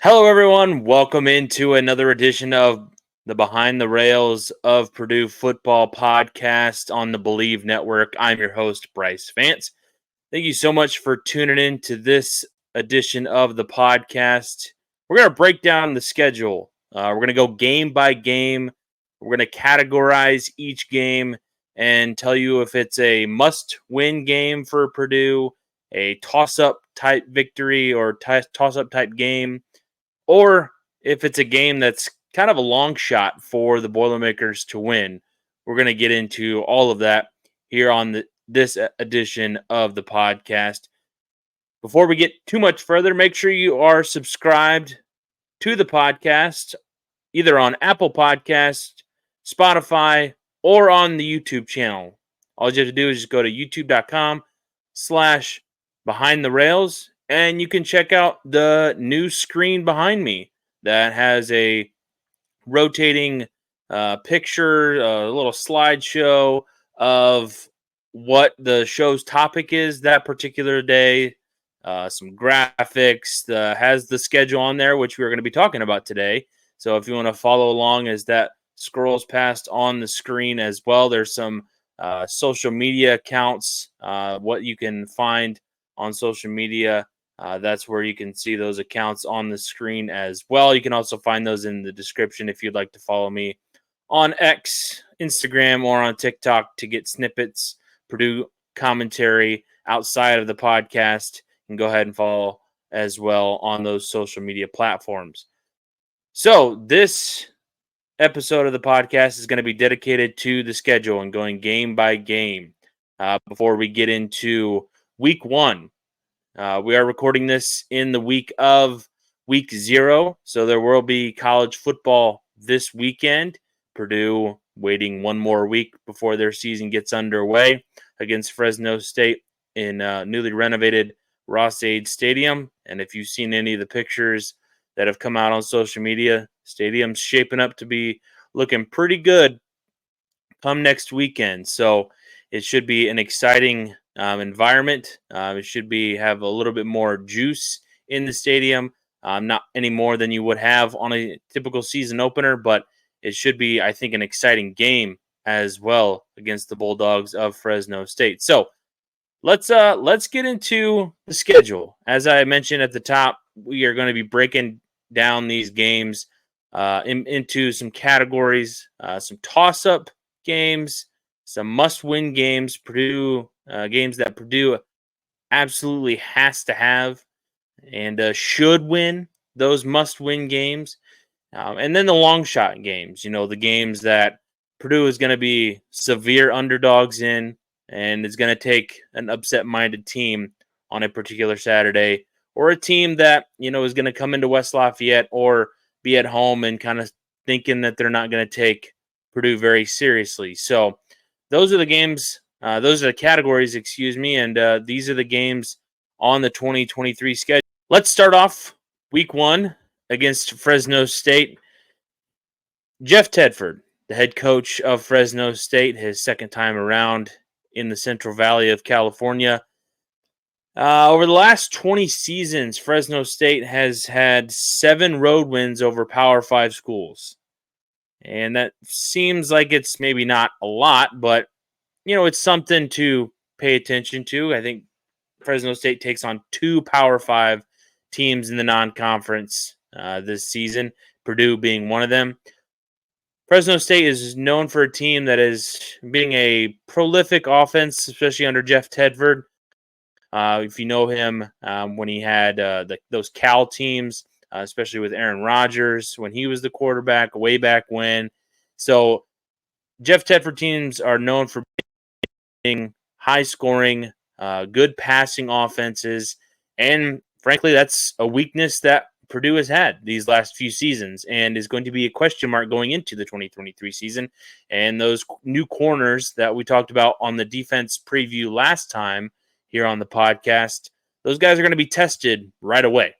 Hello, everyone. Welcome into another edition of the Behind the Rails of Purdue Football podcast on the Believe Network. I'm your host, Brice Vance. Thank you so much for tuning in to this edition of the podcast. We're going to break down the schedule. We're going to go game by game. We're going to categorize each game and tell you if it's a must-win game for Purdue, a toss-up type victory or toss-up type game, or if it's a game that's kind of a long shot for the Boilermakers to win. We're going to get into all of that here on this edition of the podcast. Before we get too much further, make sure you are subscribed to the podcast, either on Apple Podcasts, Spotify, or on the YouTube channel. All you have to do is just go to youtube.com/behind the rails, and you can check out the new screen behind me that has a rotating picture, a little slideshow of what the show's topic is that particular day, some graphics, has the schedule on there, which we're going to be talking about today. So if you want to follow along as that scrolls past on the screen as well, there's some social media accounts, what you can find on social media. That's where you can see those accounts on the screen as well. You can also find those in the description if you'd like to follow me on X, Instagram, or on TikTok to get snippets, Purdue commentary outside of the podcast. And go ahead and follow as well on those social media platforms. So this episode of the podcast is going to be dedicated to the schedule and going game by game before we get into week one. We are recording this in the week of week 0, so there will be college football this weekend. Purdue waiting one more week before their season gets underway against Fresno State in newly renovated Ross-Ade Stadium. And if you've seen any of the pictures that have come out on social media, stadium's shaping up to be looking pretty good come next weekend. So it should be an exciting environment. It should have a little bit more juice in the stadium, not any more than you would have on a typical season opener, but it should be, I think, an exciting game as well against the Bulldogs of Fresno State. So let's get into the schedule. As I mentioned at the top, we are going to be breaking down these games into some categories, some toss-up games, some must-win games, Purdue games that Purdue absolutely has to have and should win, those must-win games, and then the long shot games. The games that Purdue is going to be severe underdogs in, and is going to take an upset-minded team on a particular Saturday, or a team that is going to come into West Lafayette or be at home and kind of thinking that they're not going to take Purdue very seriously. So those are the games. Those are the categories, excuse me, and these are the games on the 2023 schedule. Let's start off week 1 against Fresno State. Jeff Tedford, the head coach of Fresno State, his second time around in the Central Valley of California. Over the last 20 seasons, Fresno State has had 7 road wins over Power 5 schools. And that seems like it's maybe not a lot, but, it's something to pay attention to. I think Fresno State takes on 2 Power 5 teams in the non-conference this season, Purdue being one of them. Fresno State is known for a team that is being a prolific offense, especially under Jeff Tedford. If you know him, when he had those Cal teams, especially with Aaron Rodgers, when he was the quarterback way back when. So Jeff Tedford teams are known for being high-scoring, good passing offenses, and frankly, that's a weakness that Purdue has had these last few seasons and is going to be a question mark going into the 2023 season. And those new corners that we talked about on the defense preview last time here on the podcast, those guys are going to be tested right away,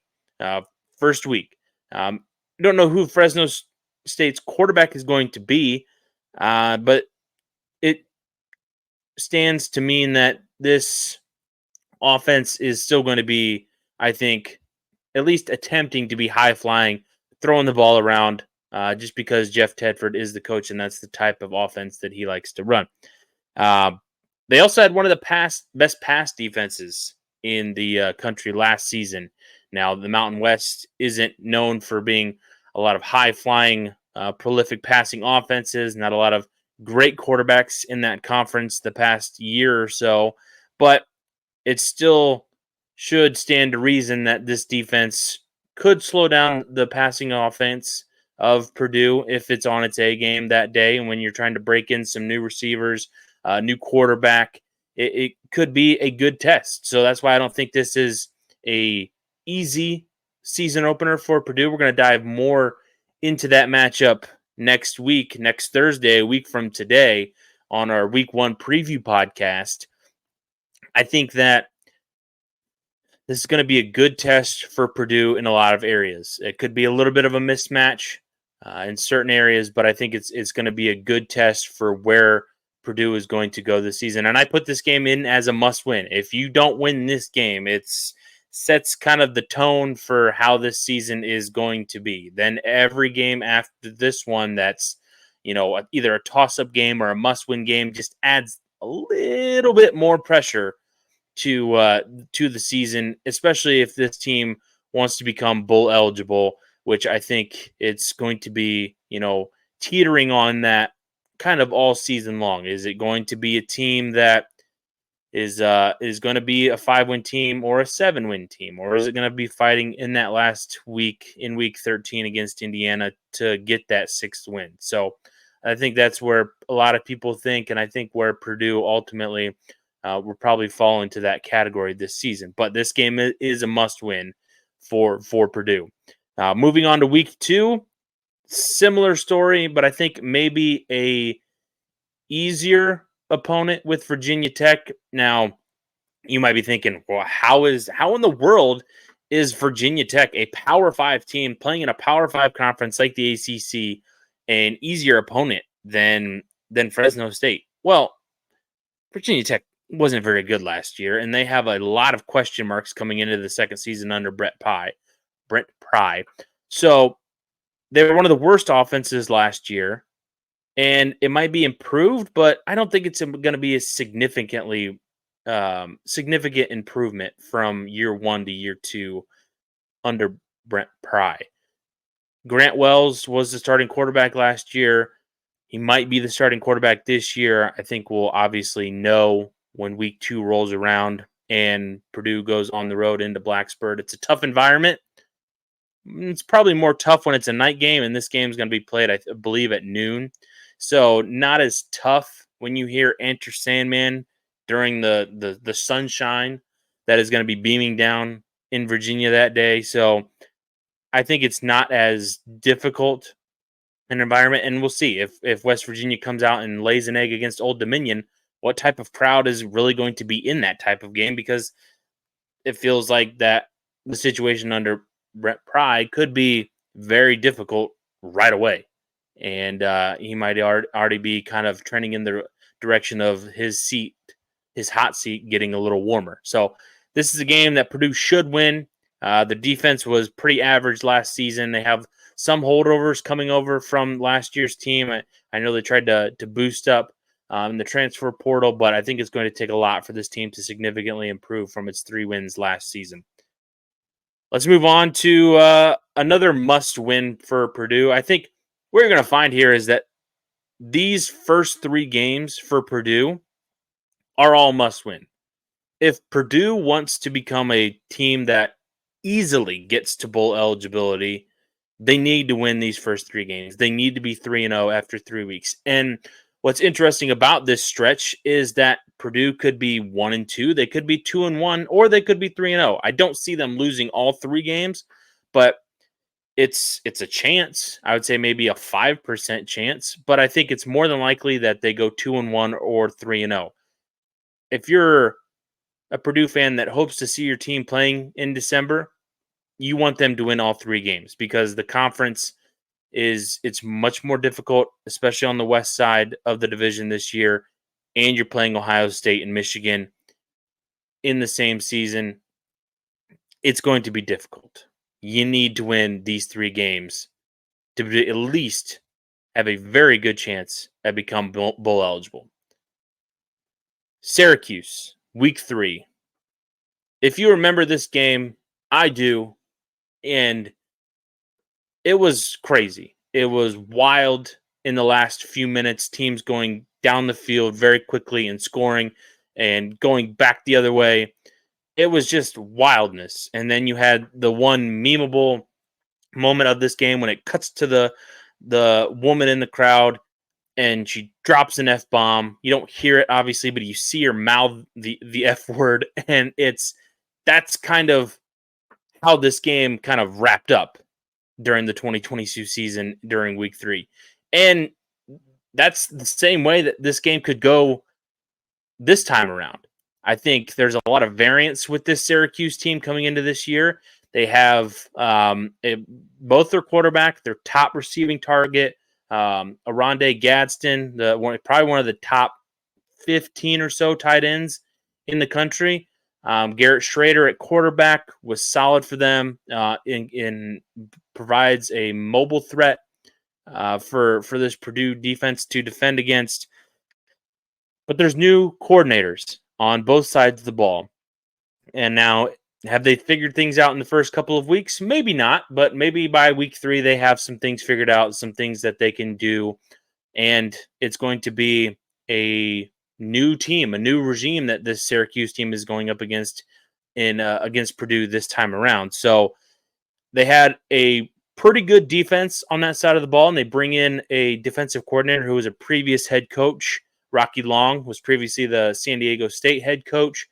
first week. Don't know who Fresno State's quarterback is going to be, but it stands to mean that this offense is still going to be, I think, at least attempting to be high flying, throwing the ball around, just because Jeff Tedford is the coach and that's the type of offense that he likes to run. Uh, they also had one of the best pass defenses in the country last season. Now, the Mountain West isn't known for being a lot of high flying, prolific passing offenses, not a lot of great quarterbacks in that conference the past year or so, but it still should stand to reason that this defense could slow down the passing offense of Purdue if it's on its A game that day. And when you're trying to break in some new receivers, new quarterback, it could be a good test. So that's why I don't think this is a easy season opener for Purdue. We're going to dive more into that matchup next week, next Thursday, a week from today, on our week one preview podcast. I think that this is going to be a good test for Purdue in a lot of areas. It could be a little bit of a mismatch in certain areas, but I think it's going to be a good test for where Purdue is going to go this season. And I put this game in as a must-win. If you don't win this game, it sets kind of the tone for how this season is going to be. Then every game after this one that's, either a toss-up game or a must-win game just adds a little bit more pressure to the season, especially if this team wants to become bowl eligible, which I think it's going to be, teetering on that kind of all season long. Is it going to be a team that is going to be a 5-win team or a 7-win team, or is it going to be fighting in that last week in week 13 against Indiana to get that 6th win? So I think that's where a lot of people think, and I think where Purdue ultimately will probably fall into that category this season. But this game is a must-win for Purdue. Moving on to week 2, similar story, but I think maybe a easier opponent with Virginia Tech. Now, you might be thinking, well, how in the world is Virginia Tech, a Power 5 team playing in a Power 5 conference like the ACC, an easier opponent than Fresno State? Well, Virginia Tech wasn't very good last year, and they have a lot of question marks coming into the second season under Brent Pry. So they were one of the worst offenses last year, and it might be improved, but I don't think it's going to be a significant improvement from year 1 to year 2 under Brent Pry. Grant Wells was the starting quarterback last year. He might be the starting quarterback this year. I think we'll obviously know when week 2 rolls around and Purdue goes on the road into Blacksburg. It's a tough environment. It's probably more tough when it's a night game, and this game is going to be played, I believe, at noon. So not as tough when you hear Enter Sandman during the sunshine that is going to be beaming down in Virginia that day. So I think it's not as difficult an environment, and we'll see if West Virginia comes out and lays an egg against Old Dominion, what type of crowd is really going to be in that type of game, because it feels like that the situation under Brent Pry could be very difficult right away, and he might already be kind of trending in the direction of his hot seat getting a little warmer. So this is a game that Purdue should win. The defense was pretty average last season. They have some holdovers coming over from last year's team. I know they tried to boost up the transfer portal, but I think it's going to take a lot for this team to significantly improve from its 3 wins last season. Let's move on to another must-win for Purdue. I think what you're going to find here is that these first 3 games for Purdue are all must-win. If Purdue wants to become a team that easily gets to bowl eligibility, they need to win these first 3 games. They need to be 3-0 after 3 weeks. And what's interesting about this stretch is that Purdue could be 1-2, they could be 2-1, or they could be 3-0. I don't see them losing all 3 games, but it's a chance. I would say maybe a 5% chance, but I think it's more than likely that they go 2-1 or 3-0. If you're a Purdue fan that hopes to see your team playing in December, you want them to win all 3 games, because the conference it's much more difficult, especially on the west side of the division this year, and you're playing Ohio State and Michigan in the same season. It's going to be difficult. you need to win these 3 games to at least have a very good chance at become bowl eligible. Syracuse, week 3. If you remember this game, I do, and it was crazy. It was wild in the last few minutes, teams going down the field very quickly and scoring and going back the other way. It was just wildness. And then you had the one memeable moment of this game when it cuts to the woman in the crowd and she drops an F bomb. You don't hear it obviously, but you see her mouth the F word, and that's kind of how this game kind of wrapped up during the 2022 season during week 3. And that's the same way that this game could go this time around. I think there's a lot of variance with this Syracuse team coming into this year. They have both their quarterback, their top receiving target, Aronde Gadsden, probably one of the top 15 or so tight ends in the country. Garrett Schrader at quarterback was solid for them. In provides a mobile threat for this Purdue defense to defend against. But there's new coordinators on both sides of the ball, and now have they figured things out in the first couple of weeks? Maybe not, but maybe by week 3 they have some things figured out, some things that they can do, and it's going to be a new team, a new regime that this Syracuse team is going up against against Purdue this time around. So they had a pretty good defense on that side of the ball, and they bring in a defensive coordinator who was a previous head coach. Rocky Long was previously the San Diego State head coach.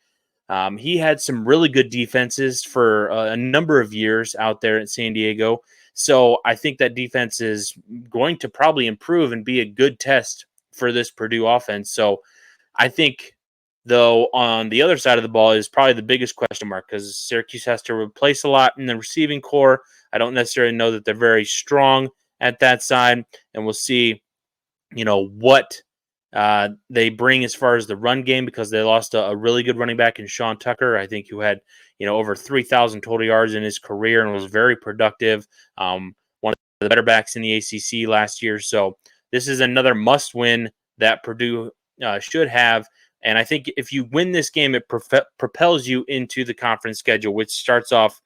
He had some really good defenses for a number of years out there at San Diego. So I think that defense is going to probably improve and be a good test for this Purdue offense. So I think, though, on the other side of the ball is probably the biggest question mark because Syracuse has to replace a lot in the receiving core. I don't necessarily know that they're very strong at that side, and we'll see, what they bring as far as the run game because they lost a really good running back in Sean Tucker. I think who had over 3,000 total yards in his career and was very productive. One of the better backs in the ACC last year. So this is another must-win that Purdue should have. And I think if you win this game, it propels you into the conference schedule, which starts off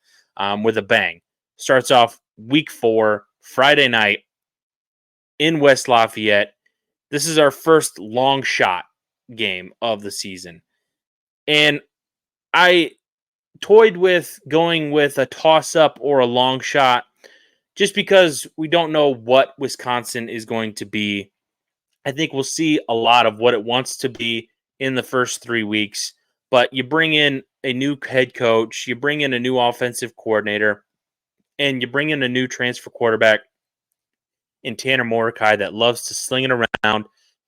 with a bang. Starts off week 4, Friday night in West Lafayette. This is our first long shot game of the season. And I toyed with going with a toss-up or a long shot just because we don't know what Wisconsin is going to be. I think we'll see a lot of what it wants to be in the first 3 weeks. But you bring in a new head coach, you bring in a new offensive coordinator, and you bring in a new transfer quarterback in Tanner Mordecai that loves to sling it around.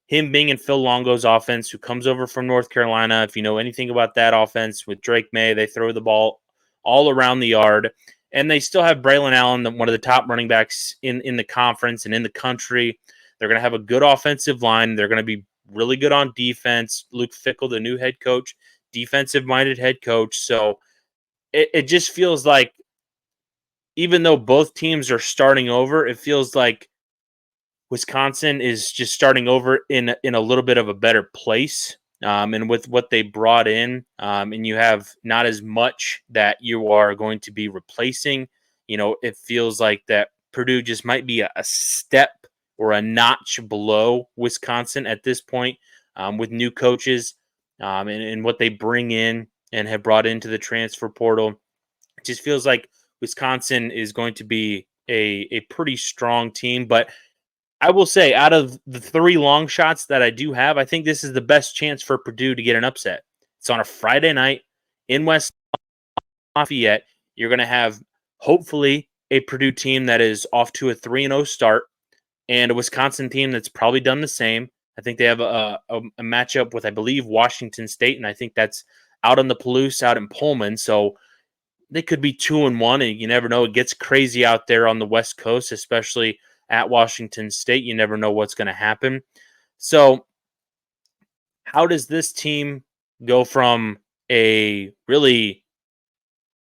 Him being in Phil Longo's offense, who comes over from North Carolina. If you know anything about that offense with Drake May, they throw the ball all around the yard. And they still have Braylon Allen, one of the top running backs in the conference and in the country. They're going to have a good offensive line. They're going to be really good on defense. Luke Fickell, the new head coach, defensive-minded head coach. So it just feels like, even though both teams are starting over, it feels like Wisconsin is just starting over in a little bit of a better place, and with what they brought in, and you have not as much that you are going to be replacing. It feels like that Purdue just might be a step or a notch below Wisconsin at this point, with new coaches, and what they bring in and have brought into the transfer portal. It just feels like Wisconsin is going to be a pretty strong team, but I will say, out of the 3 long shots that I do have, I think this is the best chance for Purdue to get an upset. It's on a Friday night in West Lafayette. You're going to have, hopefully, a Purdue team that is off to a 3-0 start and a Wisconsin team that's probably done the same. I think they have a matchup with, I believe, Washington State, and I think that's out on the Palouse, out in Pullman. So they could be 2-1, and you never know. It gets crazy out there on the West Coast, especially at Washington State. You never know what's going to happen. So how does this team go from a really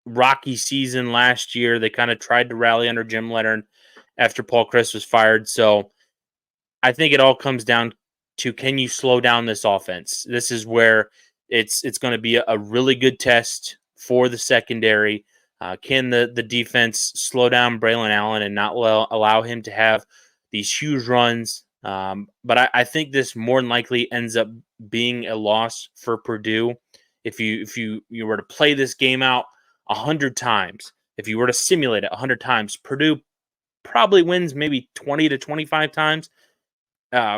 rocky season last year. They kind of tried to rally under Jim Leonard after Paul Chris was fired. So I think it all comes down to, can you slow down this offense? This is where it's going to be a really good test for the secondary. Can the defense slow down Braylon Allen and not allow him to have these huge runs? But I think this more than likely ends up being a loss for Purdue. If you were to play this game out 100 times, if you were to simulate it 100 times, Purdue probably wins maybe 20 to 25 times.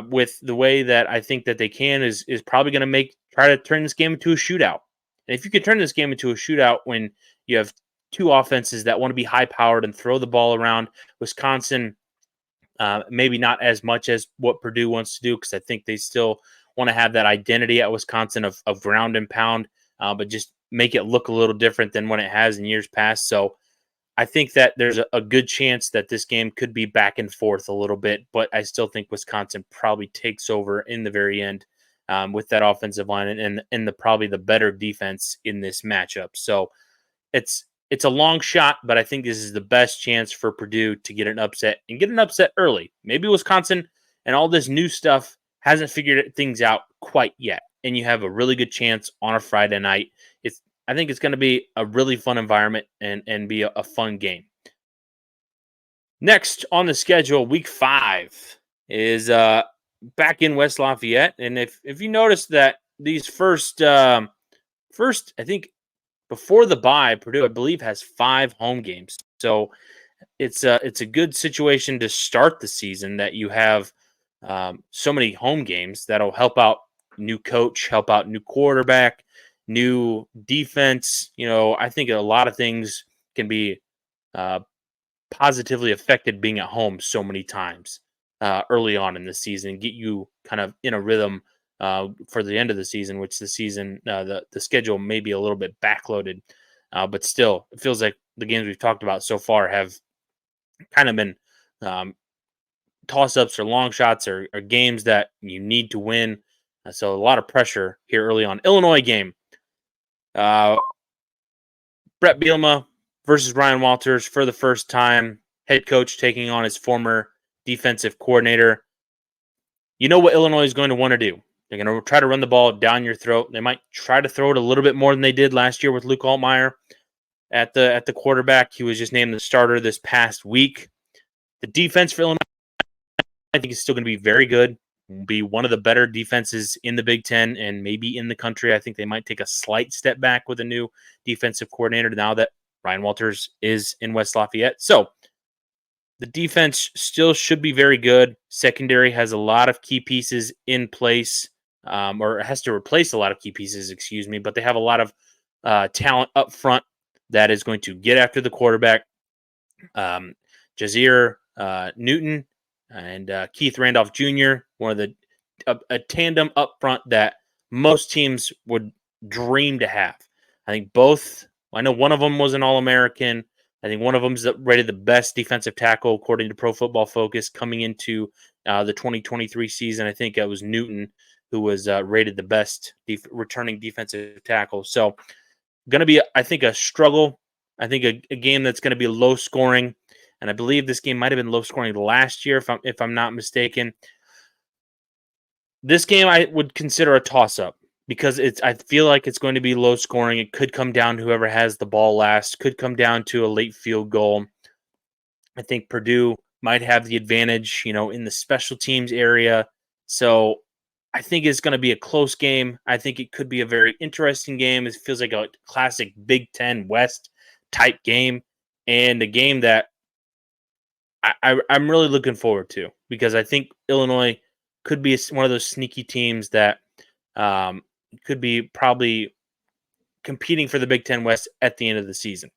With the way that I think that they can is probably going to try to turn this game into a shootout. And if you could turn this game into a shootout when you have two offenses that want to be high powered and throw the ball around, Wisconsin, maybe not as much as what Purdue wants to do, because I think they still want to have that identity at Wisconsin of ground and pound, but just make it look a little different than what it has in years past. So I think that there's a good chance that this game could be back and forth a little bit, but I still think Wisconsin probably takes over in the very end, with that offensive line and probably the better defense in this matchup. So it's a long shot, but I think this is the best chance for Purdue to get an upset and get an upset early. Maybe Wisconsin and all this new stuff hasn't figured things out quite yet, and you have a really good chance on a Friday night. I think it's going to be a really fun environment and be a fun game. Next on the schedule, week 5 is back in West Lafayette, and if you notice that these first I think before the bye, Purdue I believe has 5 home games, so it's a good situation to start the season that you have so many home games that'll help out new coach, help out new quarterback, new defense. I think a lot of things can be positively affected being at home so many times early on in the season, get you kind of in a rhythm for the end of the season, which the schedule may be a little bit backloaded, but still, it feels like the games we've talked about so far have kind of been toss-ups or long shots or games that you need to win. So a lot of pressure here early on. Illinois game. Brett Bielema versus Ryan Walters for the first time. Head coach taking on his former defensive coordinator. You know what Illinois is going to want to do. They're going to try to run the ball down your throat. They might try to throw it a little bit more than they did last year with Luke Altmaier at the quarterback. He was just named the starter this past week. The defense for Illinois, I think, is still going to be very good. Will be one of the better defenses in the Big Ten and maybe in the country. I think they might take a slight step back with a new defensive coordinator now that Ryan Walters is in West Lafayette. So the defense still should be very good. Secondary has a lot of key pieces in place, or has to replace a lot of key pieces, but they have a lot of talent up front that is going to get after the quarterback. Jazir Newton and Keith Randolph Jr., one of the a tandem up front that most teams would dream to have. I know one of them was an All-American. I think one of them is rated the best defensive tackle according to Pro Football Focus coming into the 2023 season. I think it was Newton who was rated the best returning defensive tackle. So going to be, I think, a struggle. I think a game that's going to be low scoring. And I believe this game might have been low scoring last year, if I'm not mistaken. This game I would consider a toss-up because I feel like it's going to be low scoring. It could come down to whoever has the ball last. Could come down to a late field goal. I think Purdue might have the advantage, in the special teams area. So I think it's going to be a close game. I think it could be a very interesting game. It feels like a classic Big Ten West type game, and a game that I'm really looking forward to because I think Illinois could be one of those sneaky teams that could be probably competing for the Big Ten West at the end of the season.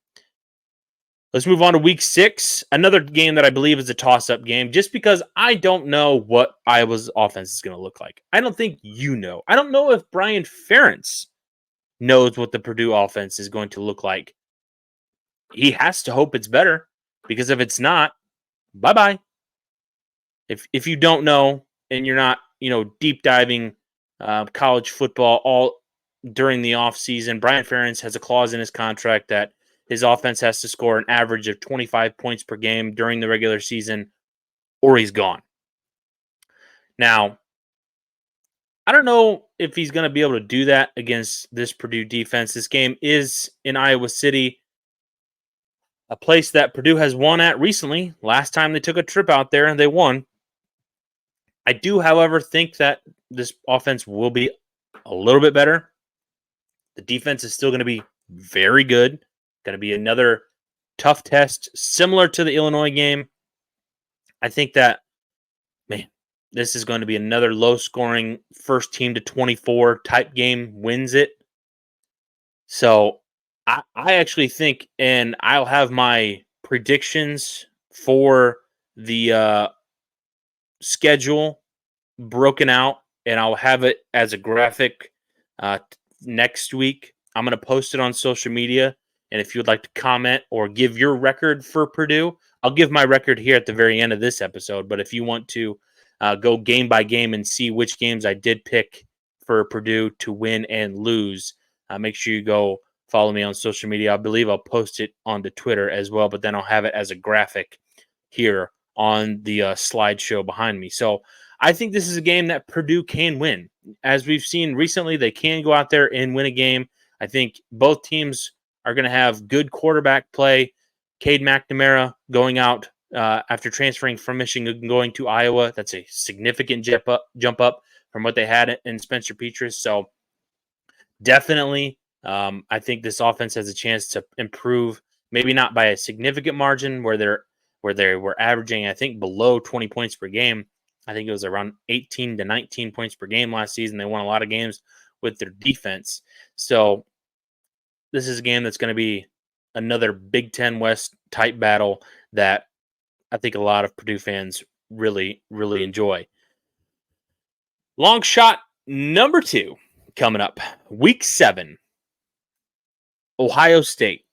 Let's move on to week 6, another game that I believe is a toss-up game just because I don't know what Iowa's offense is going to look like. I don't think you know. I don't know if Brian Ferentz knows what the Purdue offense is going to look like. He has to hope it's better because if it's not, bye-bye. If you don't know and you're not, deep diving college football all during the off season, Brian Ferentz has a clause in his contract that his offense has to score an average of 25 points per game during the regular season, or he's gone. Now, I don't know if he's going to be able to do that against this Purdue defense. This game is in Iowa City, a place that Purdue has won at recently. Last time they took a trip out there and they won. I do, however, think that this offense will be a little bit better. The defense is still going to be very good. Going to be another tough test, similar to the Illinois game. I think that, man, this is going to be another low-scoring first team to 24 type game, wins it. So I actually think, and I'll have my predictions for the schedule broken out, and I'll have it as a graphic next week. I'm going to post it on social media, and if you would like to comment or give your record for Purdue, I'll give my record here at the very end of this episode. But if you want to go game by game and see which games I did pick for Purdue to win and lose, make sure you go follow me on social media. I believe I'll post it onto Twitter as well, but then I'll have it as a graphic here on the slideshow behind me. So I think this is a game that Purdue can win. As we've seen recently, they can go out there and win a game. I think both teams are going to have good quarterback play. Cade McNamara going out after transferring from Michigan and going to Iowa. That's a significant jump up from what they had in Spencer Petras. So definitely, I think this offense has a chance to improve. Maybe not by a significant margin where they were averaging, I think, below 20 points per game. I think it was around 18 to 19 points per game last season. They won a lot of games with their defense. So this is a game that's going to be another Big Ten West type battle that I think a lot of Purdue fans really, really enjoy. Long shot number 2 coming up. Week 7, Ohio State.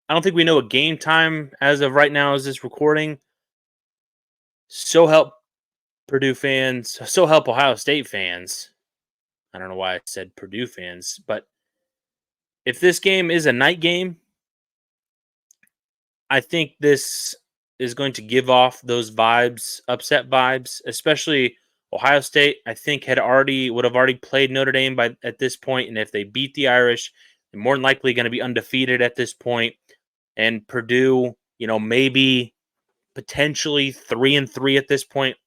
I don't think we know a game time as of right now as this recording. So help Purdue fans, so help Ohio State fans. I don't know why I said Purdue fans, but if this game is a night game, I think this is going to give off those vibes, upset vibes, especially Ohio State. I think would have already played Notre Dame at this point, and if they beat the Irish, they're more than likely going to be undefeated at this point. And Purdue, maybe potentially 3-3 at this point,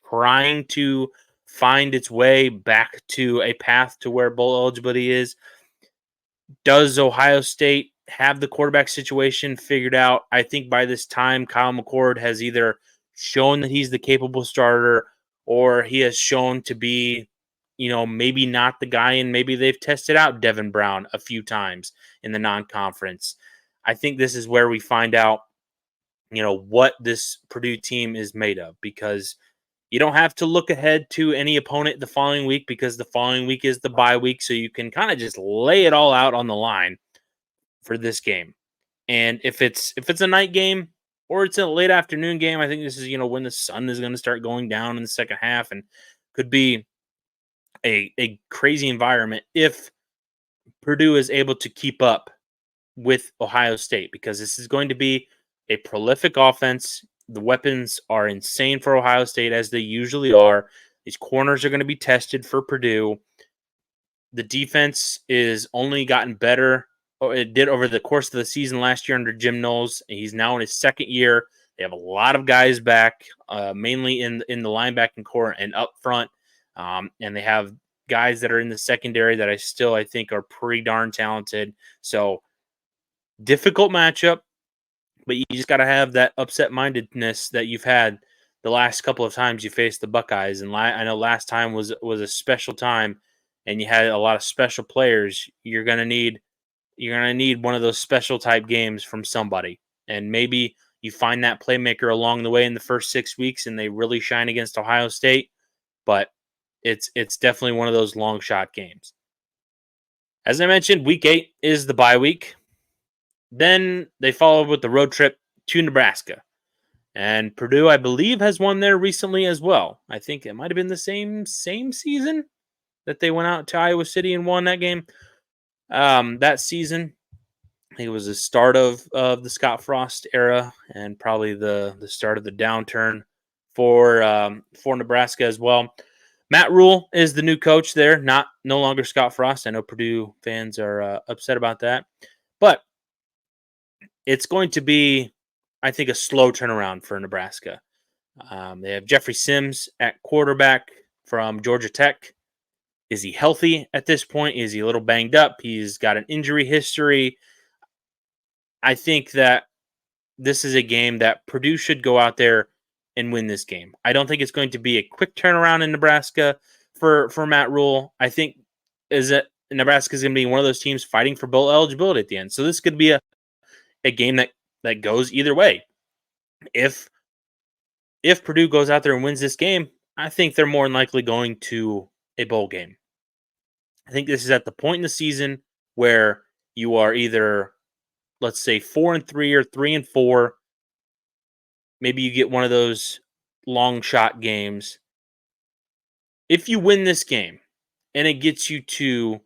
trying to find its way back to a path to where bowl eligibility is. Does Ohio State have the quarterback situation figured out? I think by this time, Kyle McCord has either shown that he's the capable starter or he has shown to be, maybe not the guy, and maybe they've tested out Devin Brown a few times in the non-conference. I think this is where we find out, what this Purdue team is made of, because you don't have to look ahead to any opponent the following week because the following week is the bye week. So you can kind of just lay it all out on the line for this game. And if it's a night game or it's a late afternoon game, I think this is, when the sun is going to start going down in the second half, and could be a crazy environment if Purdue is able to keep up with Ohio State, because this is going to be a prolific offense. The weapons are insane for Ohio State, as they usually are. These corners are going to be tested for Purdue. The defense is only gotten better. It did over the course of the season last year under Jim Knowles. He's now in his second year. They have a lot of guys back, mainly in the linebacking core and up front. And they have guys that are in the secondary that I think are pretty darn talented. So difficult matchup. But you just got to have that upset-mindedness that you've had the last couple of times you faced the Buckeyes. And I know last time was a special time, and you had a lot of special players. You're gonna need one of those special type games from somebody, and maybe you find that playmaker along the way in the first 6 weeks, and they really shine against Ohio State. But it's definitely one of those long shot games. As I mentioned, week 8 is the bye week. Then they followed with the road trip to Nebraska. And Purdue, I believe, has won there recently as well. I think it might have been the same season that they went out to Iowa City and won that game that season. I think it was the start of the Scott Frost era, and probably the start of the downturn for Nebraska as well. Matt Rule is the new coach there, not no longer Scott Frost. I know Purdue fans are upset about that, but it's going to be, I think, a slow turnaround for Nebraska. They have Jeffrey Sims at quarterback from Georgia Tech. Is he healthy at this point? Is he a little banged up? He's got an injury history. I think that this is a game that Purdue should go out there and win this game. I don't think it's going to be a quick turnaround in Nebraska for Matt Rule. I think is that Nebraska is going to be one of those teams fighting for bowl eligibility at the end. So this could be a game that goes either way. If Purdue goes out there and wins this game, I think they're more than likely going to a bowl game. I think this is at the point in the season where you are either, let's say, 4-3 or 3-4. Maybe you get one of those long shot games. If you win this game and it gets you to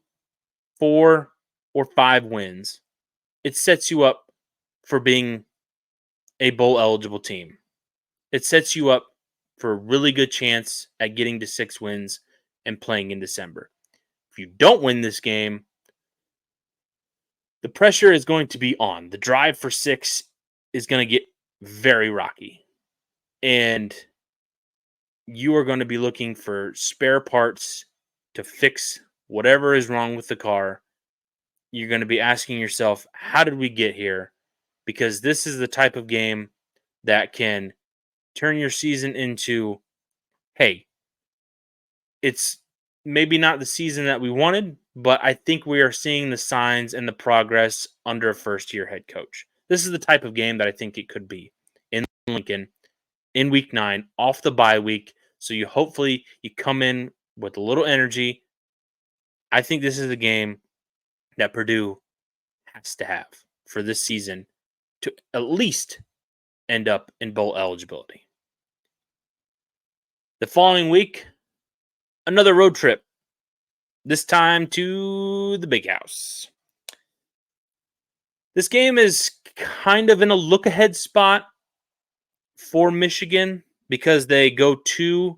4 or 5 wins, it sets you up for being a bowl eligible team. It sets you up for a really good chance at getting to 6 wins and playing in December. If you don't win this game, the pressure is going to be on. The drive for 6 is going to get very rocky. And you are going to be looking for spare parts to fix whatever is wrong with the car. You're going to be asking yourself, how did we get here? Because this is the type of game that can turn your season into, hey, it's maybe not the season that we wanted, but I think we are seeing the signs and the progress under a first-year head coach. This is the type of game that I think it could be in Lincoln in week 9, off the bye week. So you hopefully you come in with a little energy. I think this is a game that Purdue has to have for this season to at least end up in bowl eligibility. The following week, another road trip, this time to the Big House. This game is kind of in a look-ahead spot for Michigan because they go to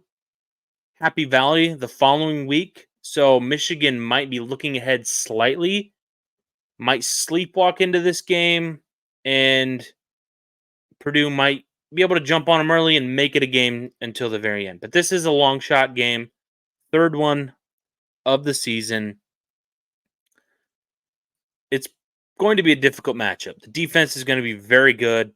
Happy Valley the following week. So Michigan might be looking ahead slightly, might sleepwalk into this game, and Purdue might be able to jump on them early and make it a game until the very end. But this is a long shot game, third one of the season. It's going to be a difficult matchup. The defense is going to be very good.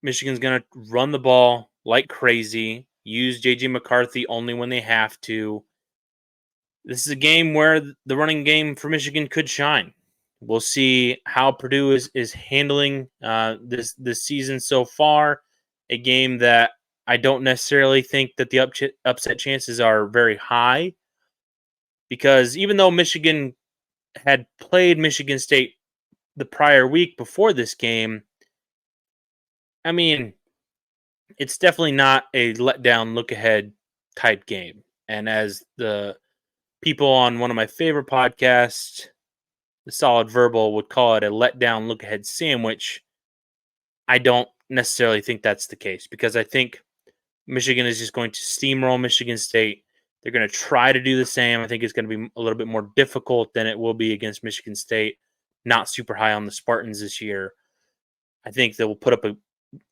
Michigan's going to run the ball like crazy, use J.J. McCarthy only when they have to. This is a game where the running game for Michigan could shine. We'll see how Purdue is handling this season so far. A game that I don't necessarily think that the upset chances are very high, because even though Michigan had played Michigan State the prior week before this game, I mean, it's definitely not a letdown, look ahead type game. And as the people on one of my favorite podcasts, The Solid Verbal, would call it a letdown, look ahead sandwich, I don't necessarily think that's the case, because I think Michigan is just going to steamroll Michigan State. They're going to try to do the same. I think it's going to be a little bit more difficult than it will be against Michigan State. Not super high on the Spartans this year. I think they will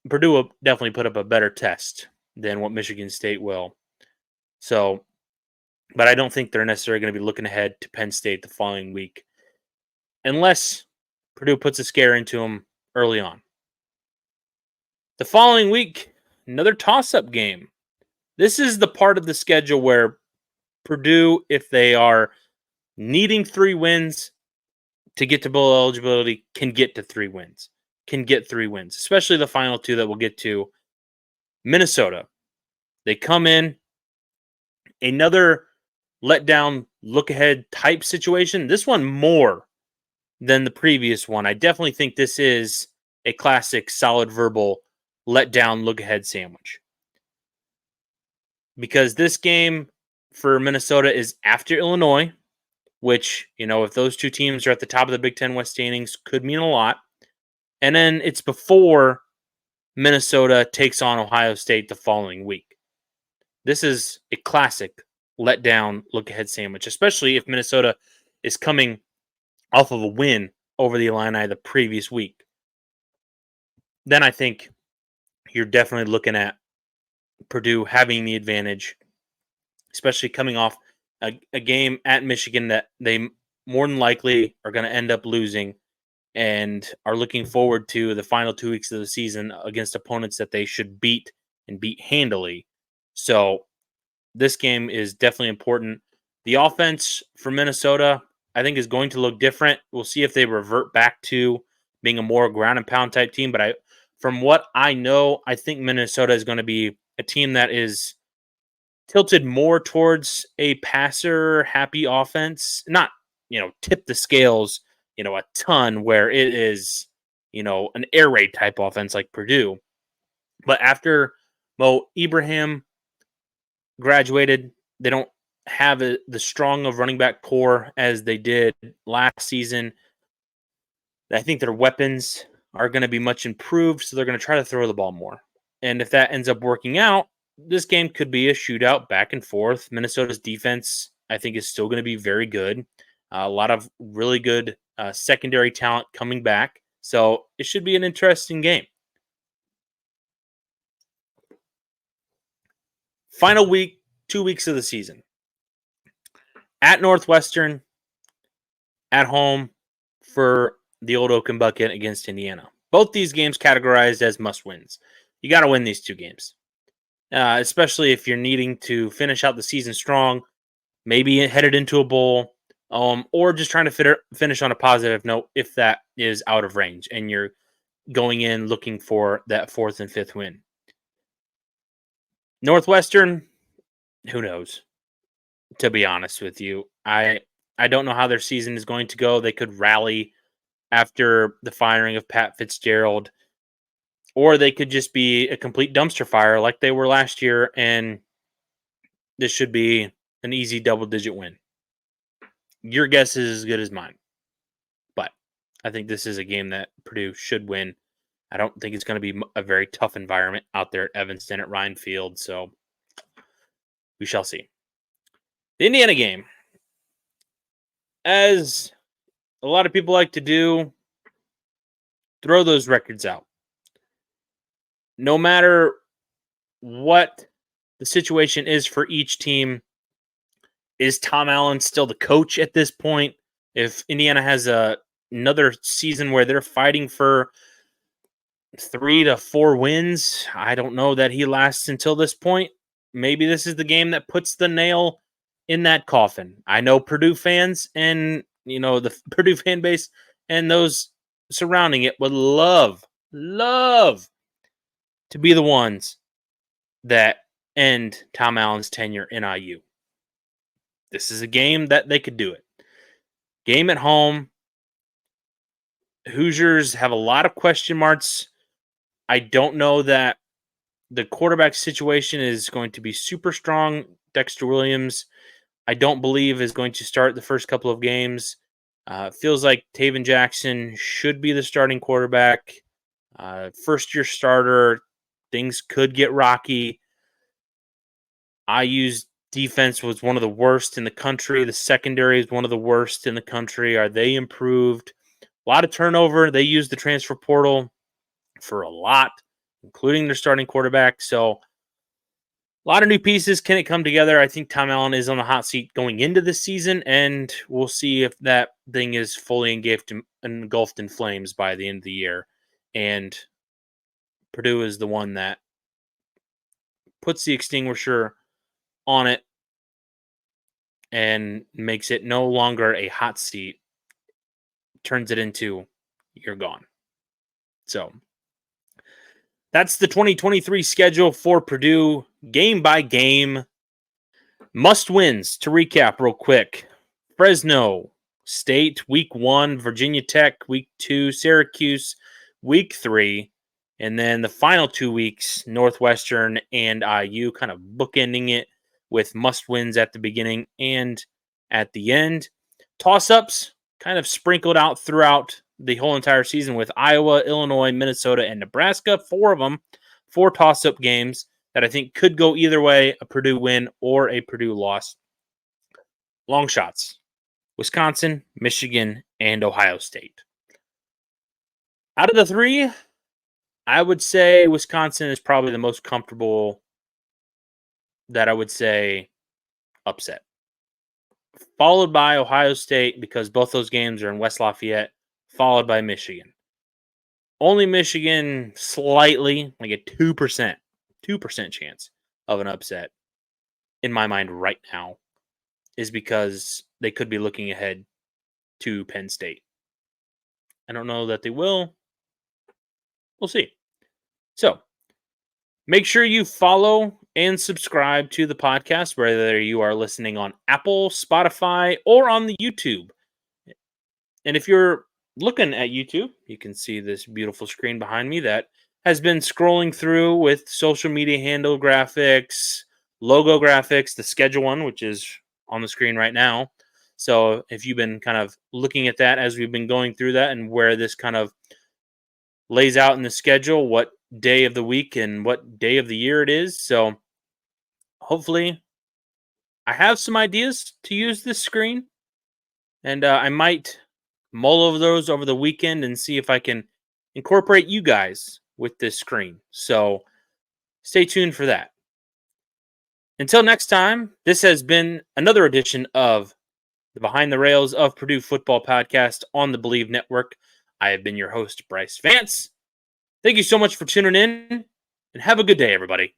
Purdue will definitely put up a better test than what Michigan State will. So, but I don't think they're necessarily going to be looking ahead to Penn State the following week, unless Purdue puts a scare into them early on. The following week, another toss-up game. This is the part of the schedule where Purdue, if they are needing 3 wins to get to bowl eligibility, can get 3 wins, especially the final 2 that we'll get to. Minnesota. They come in, another letdown, look-ahead type situation. This one more than the previous one. I definitely think this is a classic Solid Verbal letdown, look-ahead sandwich, because this game for Minnesota is after Illinois, which, if those 2 teams are at the top of the Big Ten West standings, could mean a lot. And then it's before Minnesota takes on Ohio State the following week. This is a classic letdown look ahead sandwich, especially if Minnesota is coming off of a win over the Illini the previous week. Then I think you're definitely looking at Purdue having the advantage, especially coming off a game at Michigan that they more than likely are going to end up losing and are looking forward to the final 2 weeks of the season against opponents that they should beat and beat handily. So this game is definitely important. The offense for Minnesota, I think, is going to look different. We'll see if they revert back to being a more ground and pound type team. But from what I know, I think Minnesota is going to be a team that is tilted more towards a passer happy offense, not, tip the scales, a ton where it is, an air raid type offense like Purdue. But after Mo Ibrahim graduated, they don't have the strong of running back core as they did last season. I think their weapons are going to be much improved, so they're going to try to throw the ball more. And if that ends up working out, this game could be a shootout back and forth. Minnesota's defense, I think, is still going to be very good. A lot of really good secondary talent coming back. So it should be an interesting game. Final week, 2 weeks of the season. At Northwestern, at home for the Old Oaken Bucket against Indiana. Both these games categorized as must-wins. You got to win these 2 games, especially if you're needing to finish out the season strong, maybe headed into a bowl, or just trying to finish on a positive note if that is out of range and you're going in looking for that 4th and 5th win. Northwestern, who knows? To be honest with you, I don't know how their season is going to go. They could rally after the firing of Pat Fitzgerald, or they could just be a complete dumpster fire like they were last year, and this should be an easy double-digit win. Your guess is as good as mine, but I think this is a game that Purdue should win. I don't think it's going to be a very tough environment out there at Evanston at Ryan Field, so we shall see. The Indiana game, as a lot of people like to do, throw those records out. No matter what the situation is for each team, is Tom Allen still the coach at this point? If Indiana has another season where they're fighting for 3 to 4 wins, I don't know that he lasts until this point. Maybe this is the game that puts the nail in that coffin. I know Purdue fans and, the Purdue fan base and those surrounding it would love to be the ones that end Tom Allen's tenure in IU. This is a game that they could do it. Game at home. Hoosiers have a lot of question marks. I don't know that the quarterback situation is going to be super strong. Dexter Williams, I don't believe, is going to start the first couple of games. Feels like Taven Jackson should be the starting quarterback. First-year starter. Things could get rocky. IU's defense was one of the worst in the country. The secondary is one of the worst in the country. Are they improved? A lot of turnover. They used the transfer portal for a lot, including their starting quarterback. So a lot of new pieces. Can it come together? I think Tom Allen is on the hot seat going into this season, and we'll see if that thing is fully engulfed in flames by the end of the year. And Purdue is the one that puts the extinguisher on it and makes it no longer a hot seat, turns it into you're gone. So that's the 2023 schedule for Purdue, game by game. Must wins to recap real quick. Fresno State, week 1, Virginia Tech, week 2, Syracuse, week 3, and then the final 2 weeks, Northwestern and IU, kind of bookending it with must wins at the beginning and at the end. Toss-ups kind of sprinkled out throughout the whole entire season with Iowa, Illinois, Minnesota, and Nebraska. 4 of them, 4 toss-up games that I think could go either way, a Purdue win or a Purdue loss. Long shots: Wisconsin, Michigan, and Ohio State. Out of the 3, I would say Wisconsin is probably the most comfortable that I would say upset. Followed by Ohio State because both those games are in West Lafayette, followed by Michigan. Only Michigan slightly, like a 2% chance of an upset in my mind right now is because they could be looking ahead to Penn State. I don't know that they will. We'll see. So, make sure you follow and subscribe to the podcast, whether you are listening on Apple, Spotify, or on the YouTube. And if you're looking at YouTube, you can see this beautiful screen behind me that has been scrolling through with social media handle graphics, logo graphics, the schedule one, which is on the screen right now. So if you've been kind of looking at that as we've been going through that and where this kind of lays out in the schedule, what day of the week and what day of the year it is. So hopefully I have some ideas to use this screen, and I might mull over those over the weekend and see if I can incorporate you guys with this screen. So stay tuned for that. Until next time, this has been another edition of the Behind the Rails of Purdue Football podcast on the Believe Network. I have been your host, Brice Vance. Thank you so much for tuning in, and have a good day, everybody.